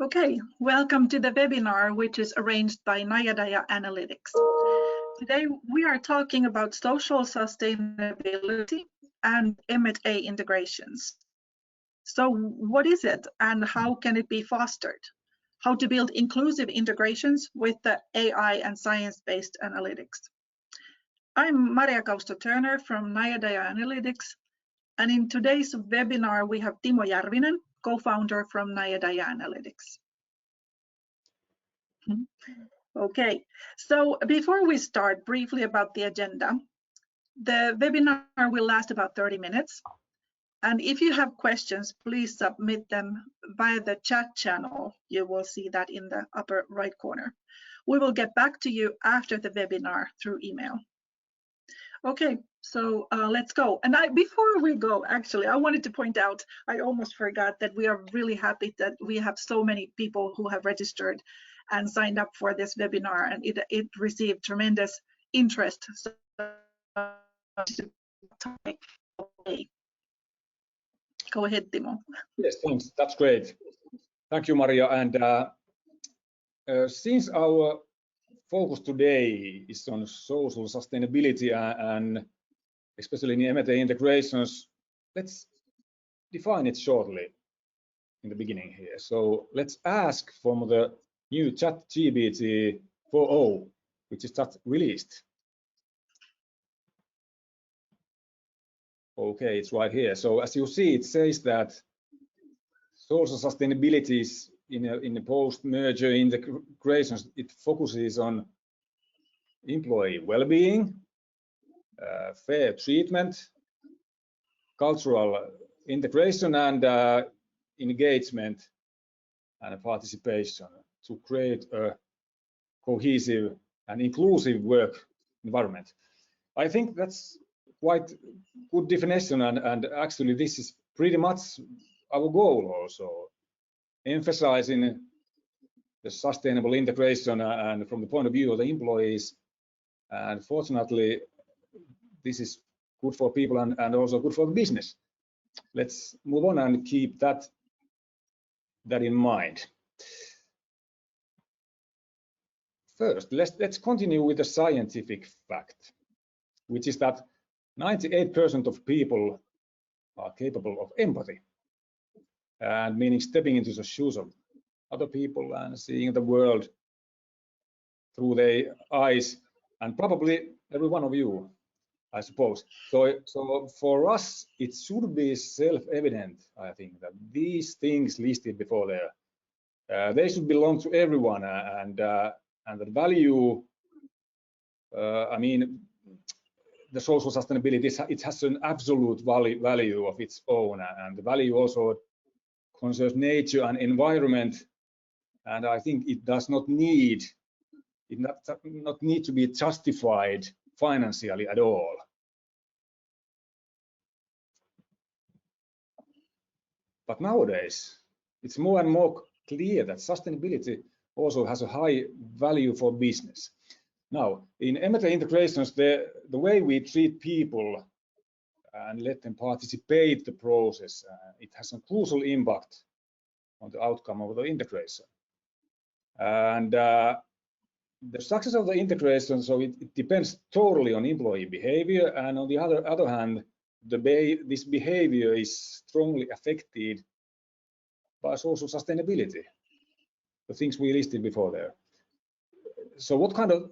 Okay, welcome to the webinar, which is arranged by Nayadaya Analytics. Today, we are talking about social sustainability and M&A integrations. So what is it and how can it be fostered? How to build inclusive integrations with the AI and science-based analytics. I'm Maria Kausto-Turner from Nayadaya Analytics, and in today's webinar, we have Timo Järvinen, co-founder from Nayadaya Analytics. Okay, so before we start, briefly about the agenda. The webinar will last about 30 minutes. And if you have questions, please submit them via the chat channel. You will see that in the upper right corner. We will get back to you after the webinar through email. Okay, so let's go. And before we go, actually, I wanted to point out, I almost forgot that we are really happy that we have so many people who have registered and signed up for this webinar, and it received tremendous interest. So, go ahead, Timo. Yes, thanks. That's great. Thank you, Maria. And since our focus today is on social sustainability and especially in M&A integrations, let's define it shortly in the beginning here. So let's ask from the new ChatGPT 4.0, which is just released. Okay, it's right here. So as you see, it says that social sustainability is in the post-merger integrations. It focuses on employee well-being, fair treatment, cultural integration, and engagement and participation to create a cohesive and inclusive work environment. I think that's quite good definition, and actually this is pretty much our goal also, emphasizing the sustainable integration and from the point of view of the employees. And fortunately, this is good for people and also good for the business. Let's move on and keep that in mind. First, let's continue with the scientific fact, which is that 98% of people are capable of empathy, and meaning stepping into the shoes of other people and seeing the world through their eyes, and probably every one of you, I suppose. So for us, it should be self-evident, I think, that these things listed before there, they should belong to everyone, and the value, I mean, the social sustainability, it has an absolute value of its own, and the value also concerns nature and environment, and I think it does not need to be justified financially at all. But nowadays, it's more and more clear that sustainability also has a high value for business. Now, in M&A integrations, the way we treat people and let them participate the process, it has a crucial impact on the outcome of the integration. And the success of the integration, so it depends totally on employee behavior, and on the other hand, this behavior is strongly affected by social sustainability, the things we listed before there. So what kind of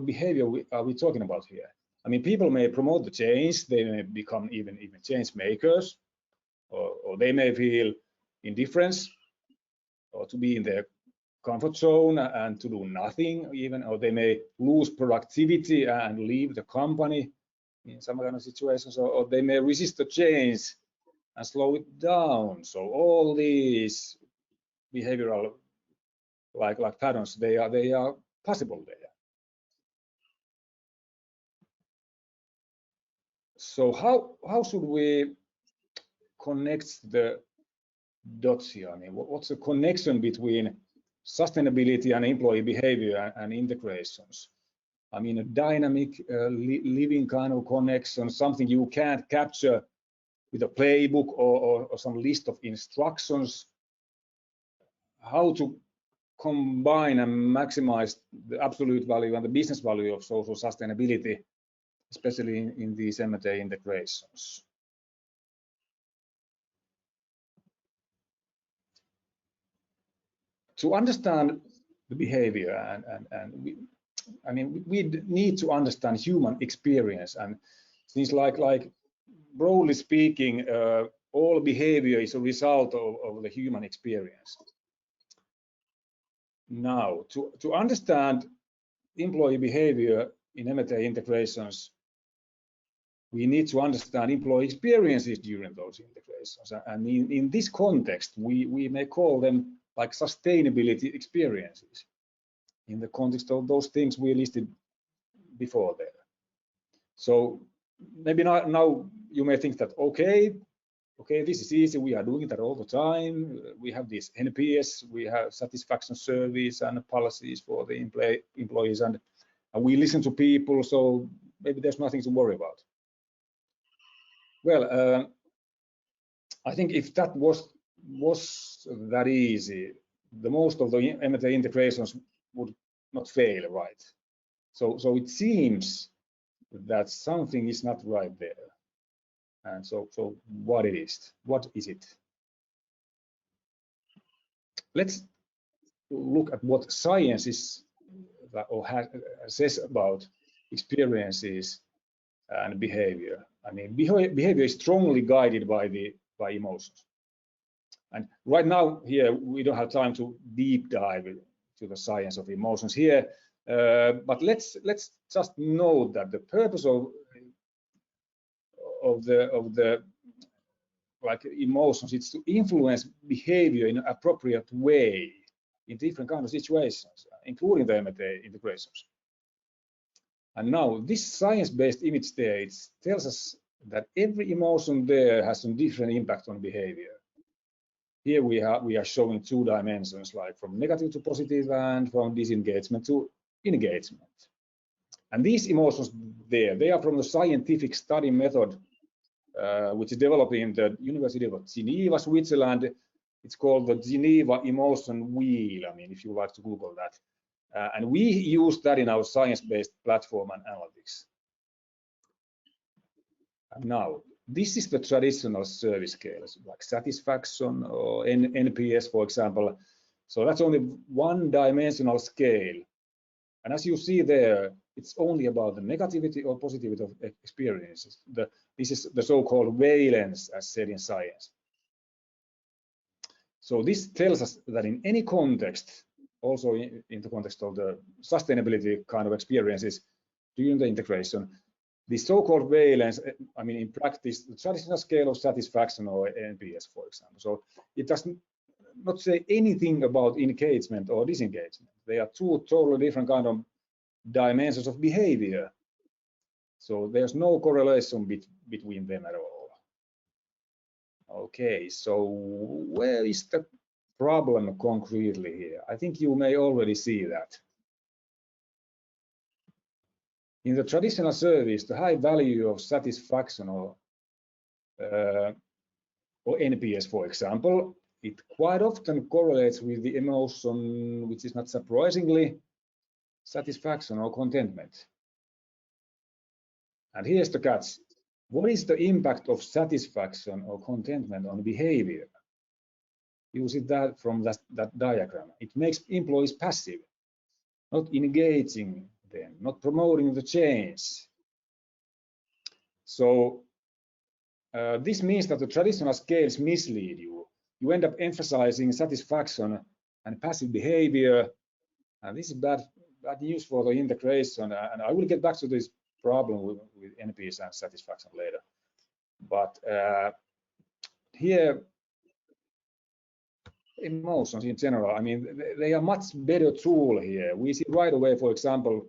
behavior are we talking about here? I mean, people may promote the change, they may become even change makers, or they may feel indifference, or to be in their comfort zone and to do nothing even, or they may lose productivity and leave the company in some kind of situations, or they may resist the change and slow it down. So all these behavioral like patterns, they are possible there. So how should we connect the dots here? I mean, what's the connection between sustainability and employee behavior and integrations? I mean, a dynamic, living kind of connection, something you can't capture with a playbook or some list of instructions. how to combine and maximize the absolute value and the business value of social sustainability, especially in these M&A integrations. To understand the behavior we need to understand human experience, and things like broadly speaking, all behavior is a result of the human experience. Now, to understand employee behavior in M&A integrations, we need to understand employee experiences during those integrations. And in this context, we may call them like sustainability experiences in the context of those things we listed before there. So maybe now you may think that, okay, this is easy. We are doing that all the time. We have this NPS, we have satisfaction surveys and policies for the employees, and we listen to people. So maybe there's nothing to worry about. Well, I think if that was that easy, the most of the M&A integrations would not fail, right? So it seems that something is not right there. And so what is it? Let's look at what science is or says about experiences and behavior. I mean, behavior is strongly guided by emotions. And right now here we don't have time to deep dive into the science of emotions here, but let's just note that the purpose of the like emotions is to influence behavior in an appropriate way in different kind of situations, including the M&A integrations. And now this science-based image stage tells us that every emotion there has some different impact on behavior. Here we are showing two dimensions, like from negative to positive and from disengagement to engagement. And these emotions there, they are from the scientific study method which is developed in the University of Geneva, Switzerland. It's called the Geneva Emotion Wheel, I mean, if you like to Google that. And we use that in our science-based platform and analytics. And now, this is the traditional service scales, like satisfaction or NPS, for example. So that's only one-dimensional scale. And as you see there, it's only about the negativity or positivity of experiences. This is the so-called valence, as said in science. So this tells us that in any context, also in the context of the sustainability kind of experiences during the integration, the so-called valence, I mean, in practice, the traditional scale of satisfaction or NPS, for example. So it does not say anything about engagement or disengagement. They are two totally different kind of dimensions of behavior. So there's no correlation between them at all. Okay, so where is the problem concretely here? I think you may already see that. In the traditional service, the high value of satisfaction or NPS, for example, it quite often correlates with the emotion, which is not surprisingly satisfaction or contentment. And here's the catch. What is the impact of satisfaction or contentment on behavior? You see that from that diagram. It makes employees passive, not engaging them, not promoting the change. So this means that the traditional scales mislead you. You end up emphasizing satisfaction and passive behavior, and this is bad news for the integration. And I will get back to this problem with NPS and satisfaction later. But here, emotions in general, I mean, they are much better tool here. We see right away, for example,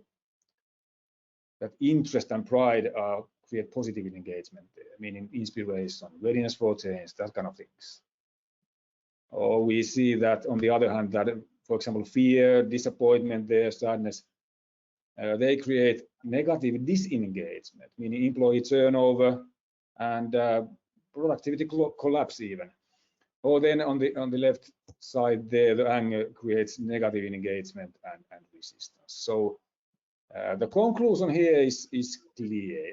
that interest and pride create positive engagement, meaning inspiration, readiness for change, that kind of things. Or we see that, on the other hand, that, for example, fear, disappointment, sadness, they create negative disengagement, meaning employee turnover and productivity collapse even. or then on the left side there, the anger creates negative engagement and resistance. So the conclusion here is clear.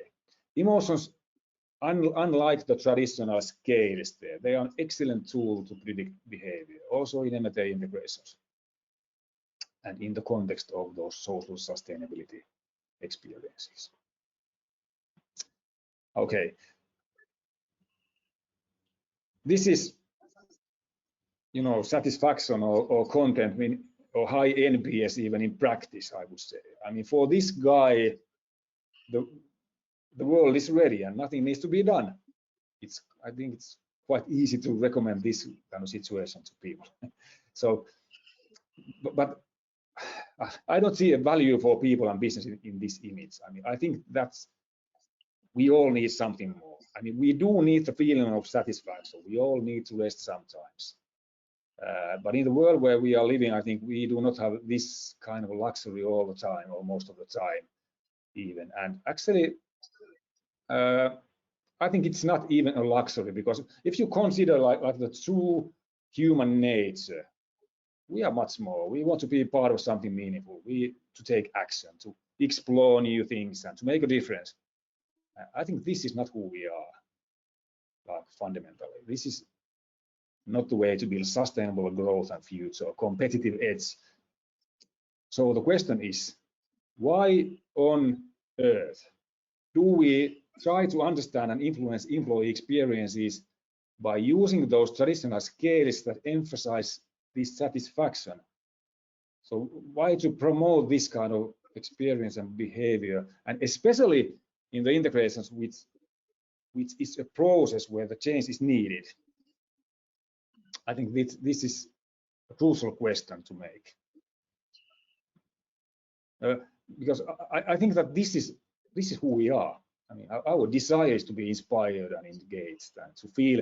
Emotions, unlike the traditional scales there, they are an excellent tool to predict behavior, also in M&A integrations and in the context of those social sustainability experiences. Okay. This is, you know, satisfaction or content or high NPS even in practice, I would say. I mean, for this guy, the world is ready and nothing needs to be done. I think it's quite easy to recommend this kind of situation to people. So, but I don't see a value for people and business in this image. I mean, I think we all need something more. I mean, we do need the feeling of satisfaction. We all need to rest sometimes. But in the world where we are living, I think we do not have this kind of luxury all the time, or most of the time even. And actually, I think it's not even a luxury, because if you consider like the true human nature, we are much more. We want to be part of something meaningful. To take action, to explore new things, and to make a difference. I think this is not who we are, like fundamentally. This is not the way to build sustainable growth and future, competitive edge. So the question is, why on earth do we try to understand and influence employee experiences by using those traditional scales that emphasize this satisfaction? So why to promote this kind of experience and behavior, and especially in the integrations which is a process where the change is needed? I think this is a crucial question to make, because I think that this is who we are. I mean, our desire is to be inspired and engaged, and to feel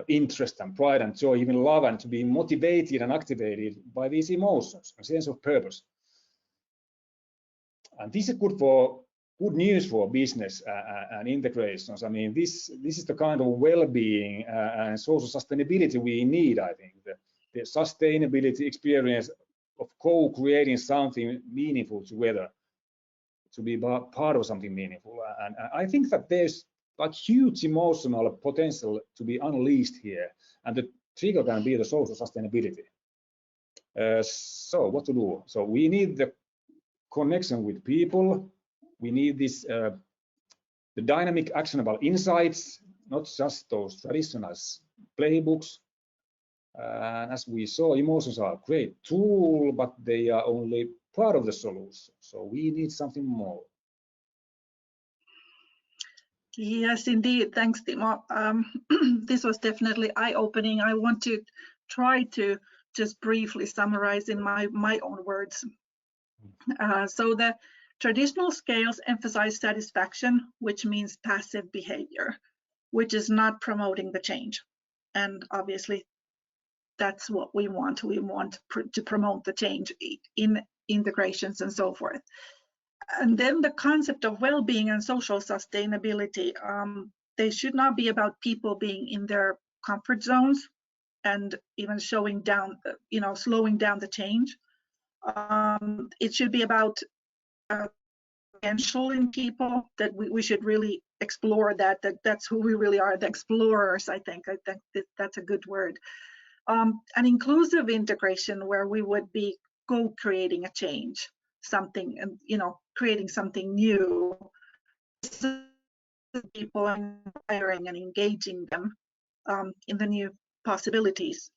interest and pride and joy, even love, and to be motivated and activated by these emotions, a sense of purpose. And this is good news for business and integrations. I mean, this is the kind of well-being and social sustainability we need. I think the sustainability experience of co-creating something meaningful together, to be part of something meaningful. And I think that there's like huge emotional potential to be unleashed here, and the trigger can be the social sustainability. So what to do? So we need the connection with people. We need this the dynamic, actionable insights, not just those traditional playbooks. And as we saw, emotions are a great tool, but they are only part of the solution. So we need something more. Yes, indeed. Thanks, Timo. This was definitely eye-opening. I want to try to just briefly summarize in my own words. So the traditional scales emphasize satisfaction, which means passive behavior, which is not promoting the change. And obviously, that's what we want. We want to promote the change in integrations and so forth. And then the concept of well-being and social sustainability, they should not be about people being in their comfort zones and even slowing down the change. It should be about potential in people, that we should really explore that's who we really are, the explorers. I think that's a good word. An inclusive integration where we would be co-creating a change, something, and creating something new, people, inspiring and engaging them in the new possibilities,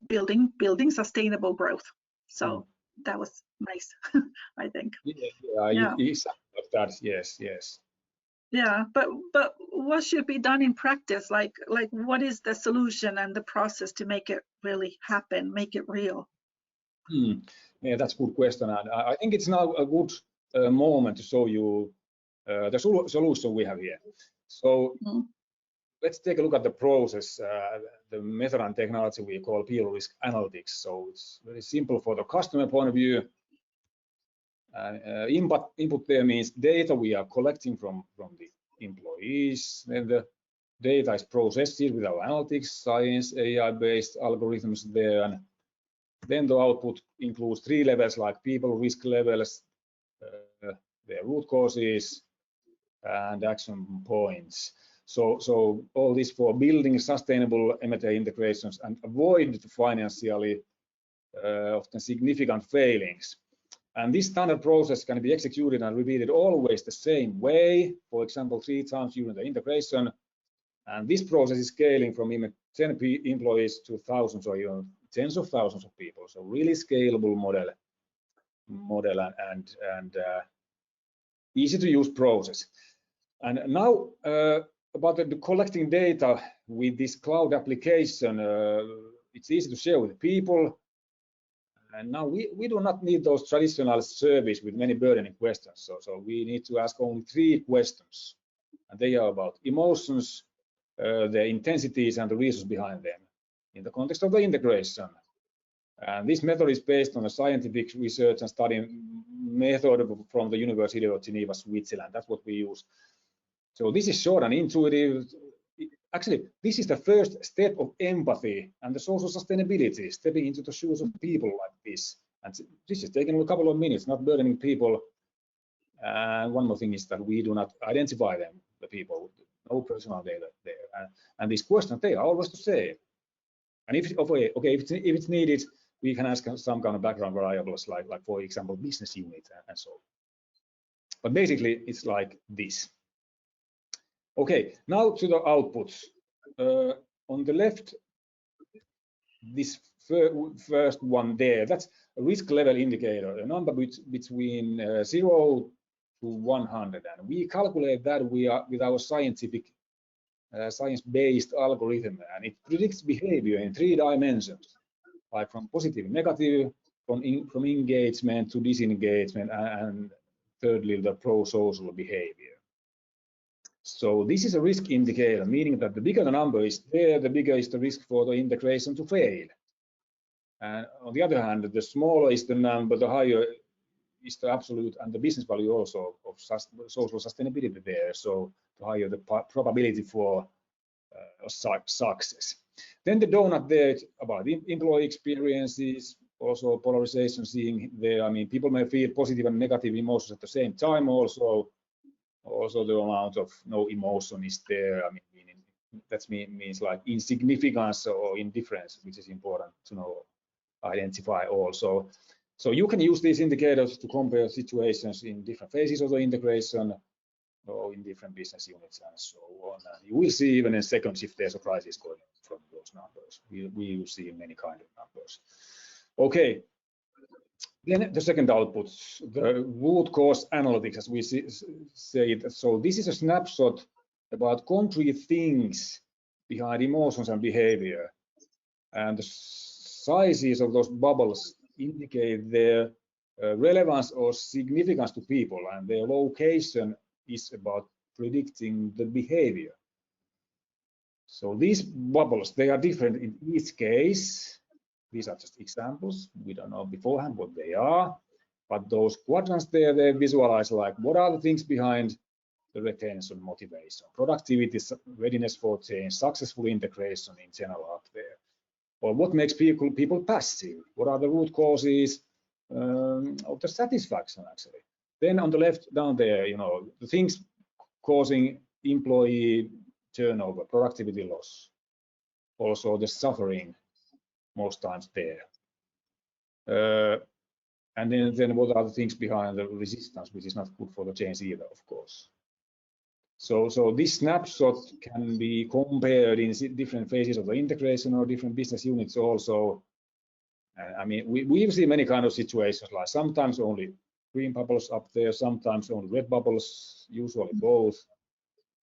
building sustainable growth. So that was nice. I think. Yeah. Exactly that. Yes. Yeah, but what should be done in practice? Like what is the solution and the process to make it really happen, make it real? Yeah, that's a good question, and I think it's now a good moment to show you the solution we have here. So let's take a look at the process, the method and technology we call people risk analytics. So it's very simple for the customer point of view. Input there means data we are collecting from the employees. Then the data is processed with our analytics, science, AI-based algorithms there, and then the output includes 3 levels like people, risk levels, their root causes, and action points. So all this for building sustainable M&A integrations and avoid financially often significant failings. And this standard process can be executed and repeated always the same way, for example, 3 times during the integration. And this process is scaling from even 10 employees to thousands or even tens of thousands of people. So really scalable model and easy to use process. And now about the collecting data with this cloud application, it's easy to share with people. And now we do not need those traditional surveys with many burdening questions. So we need to ask only 3 questions. And they are about emotions, the intensities, and the reasons behind them in the context of the integration. And this method is based on a scientific research and study method from the University of Geneva, Switzerland. That's what we use. So this is short and intuitive. Actually, this is the first step of empathy and the social sustainability, stepping into the shoes of people like this. And this is taking a couple of minutes, not burdening people. And one more thing is that we do not identify them, the people, no personal data there. And these questions, they are always the same. And if it's needed, we can ask some kind of background variables, like for example, business unit and so on. But basically, it's like this. Okay, now to the outputs. On the left, this first one there, that's a risk level indicator, a number between 0 to 100. And we calculate that with our science-based algorithm, and it predicts behavior in 3 dimensions, like from positive and negative, from engagement to disengagement, and thirdly, the pro-social behavior. So this is a risk indicator, meaning that the bigger the number is there, the bigger is the risk for the integration to fail. And on the other hand, the smaller is the number, the higher is the absolute and the business value also of social sustainability there. So the higher the probability for success. Then the donut there about employee experiences, also polarization seeing there. I mean, people may feel positive and negative emotions at the same time. Also the amount of no emotion is there. I mean, that means like insignificance or indifference, which is important to know, identify also. So you can use these indicators to compare situations in different phases of the integration or in different business units and so on. And you will see even in seconds if there's a crisis going from those numbers. We will see many kind of numbers. Okay. Then the second output, the root cause analytics, as we say it. So this is a snapshot about concrete things behind emotions and behavior. And the sizes of those bubbles indicate their relevance or significance to people, and their location is about predicting the behavior. So these bubbles, they are different in each case. These are just examples. We don't know beforehand what they are, but those quadrants there, they visualize like what are the things behind the retention, motivation, productivity, readiness for change, successful integration in general up there. Or what makes people passive? What are the root causes of the satisfaction actually? Then on the left down there, you know, the things causing employee turnover, productivity loss, also the suffering most times there. And then what are the things behind the resistance, which is not good for the change either, of course. So this snapshot can be compared in different phases of the integration or different business units also. I mean, we see many kind of situations, like sometimes only green bubbles up there, sometimes only red bubbles, usually both,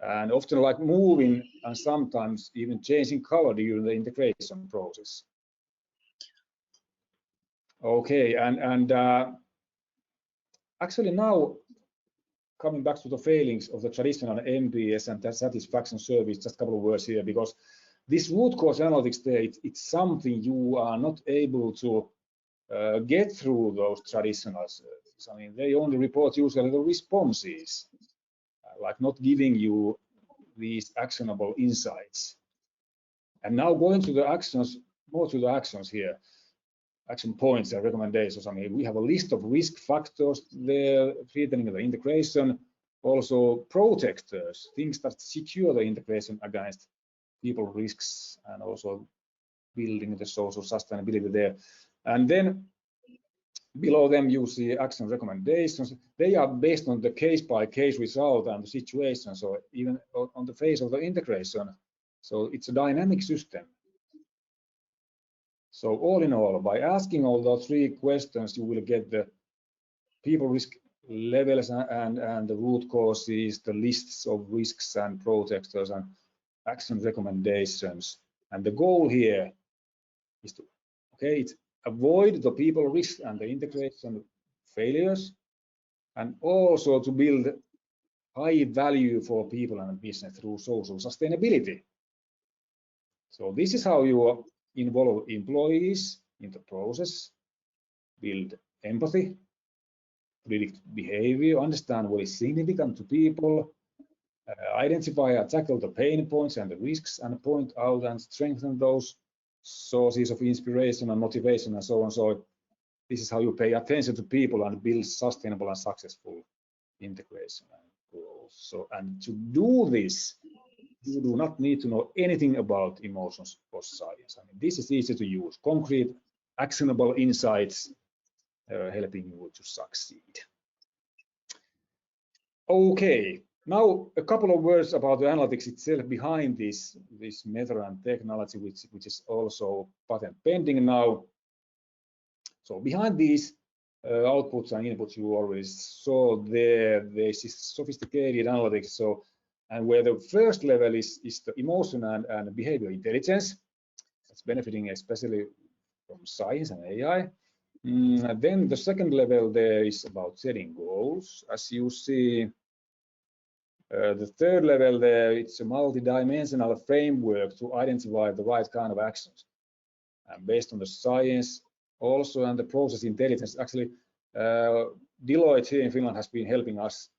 and often like moving and sometimes even changing color during the integration process. Okay, and actually now coming back to the failings of the traditional NPS and that satisfaction surveys, just a couple of words here, because this root cause analytics there, it's something you are not able to get through those traditional surveys. I mean, they only report usually the responses, like not giving you these actionable insights. And now going to the actions, more to the actions here, action points and recommendations. I mean, we have a list of risk factors there, threatening the integration, also protectors, things that secure the integration against people risks, and also building the social sustainability there. And then below them you see action recommendations. They are based on the case-by-case result and the situation, so even on the phase of the integration. So it's a dynamic system. So all in all, by asking all those 3 questions, you will get the people risk levels and the root causes, the lists of risks and protectors and action recommendations. And the goal here is to, it's avoid the people risk and the integration failures, and also to build high value for people and business through social sustainability. So this is how you involve employees in the process, build empathy, predict behavior, understand what is significant to people, identify and tackle the pain points and the risks, and point out and strengthen those sources of inspiration and motivation and so on. So this is how you pay attention to people and build sustainable and successful integration and growth. So, and to do this, you do not need to know anything about emotions or science. I mean, this is easy to use. Concrete, actionable insights helping you to succeed. Okay, now a couple of words about the analytics itself behind this method and technology, which is also patent pending now. So behind these outputs and inputs, you already saw there's this sophisticated analytics. So, and where the first level is the emotion and behavior intelligence. That's benefiting especially from science and AI. Then the second level there is about setting goals. As you see, the third level there, it's a multi-dimensional framework to identify the right kind of actions. And based on the science also and the process intelligence, actually Deloitte here in Finland has been helping us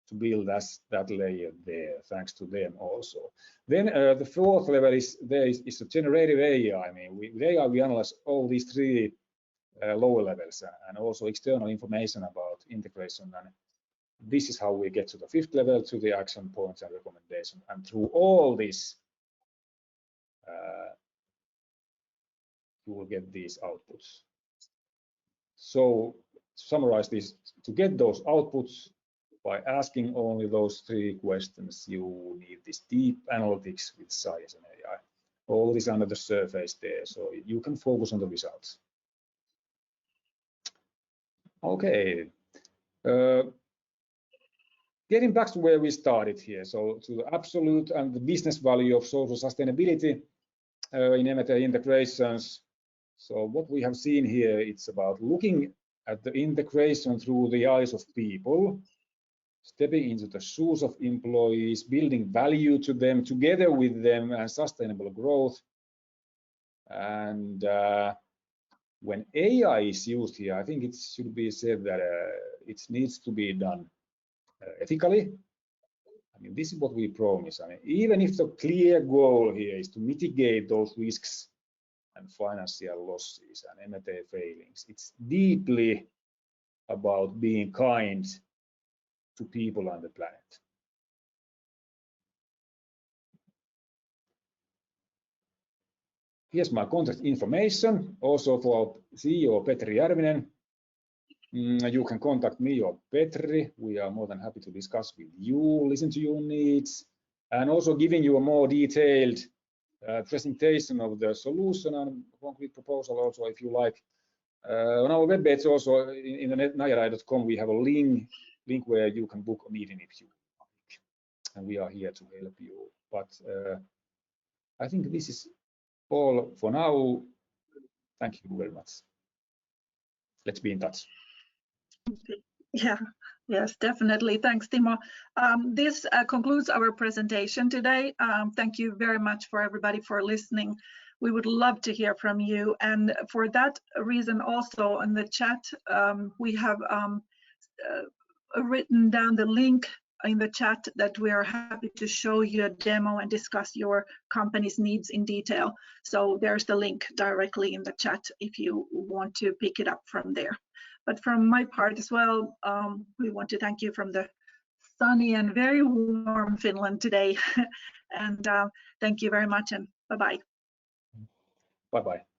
to build that layer there, thanks to them also. Then the fourth level is the generative AI. I mean, with AI we analyze all these 3 lower levels and also external information about integration, and this is how we get to the 5th level, to the action points and recommendation. And through all this you will get these outputs. So to summarize this, to get those outputs by asking only those 3 questions, you need this deep analytics with science and AI. All this under the surface there, so you can focus on the results. Okay, getting back to where we started here, so to the absolute and the business value of social sustainability in M&A integrations. So what we have seen here, it's about looking at the integration through the eyes of people, stepping into the shoes of employees, building value to them, together with them, and sustainable growth. And when AI is used here, I think it should be said that it needs to be done ethically. I mean, this is what we promise. I mean, even if the clear goal here is to mitigate those risks and financial losses and M&A failings, it's deeply about being kind to people on the planet. Here's my contact information, also for CEO Petri Järvinen. You can contact me or Petri. We are more than happy to discuss with you, listen to your needs, and also giving you a more detailed presentation of the solution and concrete proposal also, if you like. On our webpage also, in the nayarai.com, we have a link where you can book a meeting if you like, and we are here to help you. But I think this is all for now. Thank you very much. Let's be in touch. Yeah, yes, definitely. Thanks, Timo. This concludes our presentation today. Thank you very much for everybody for listening. We would love to hear from you. And for that reason, also in the chat, we have written down the link in the chat that we are happy to show you a demo and discuss your company's needs in detail. So there's the link directly in the chat if you want to pick it up from there. But from my part as well, we want to thank you from the sunny and very warm Finland today. And thank you very much, and bye-bye. Bye-bye.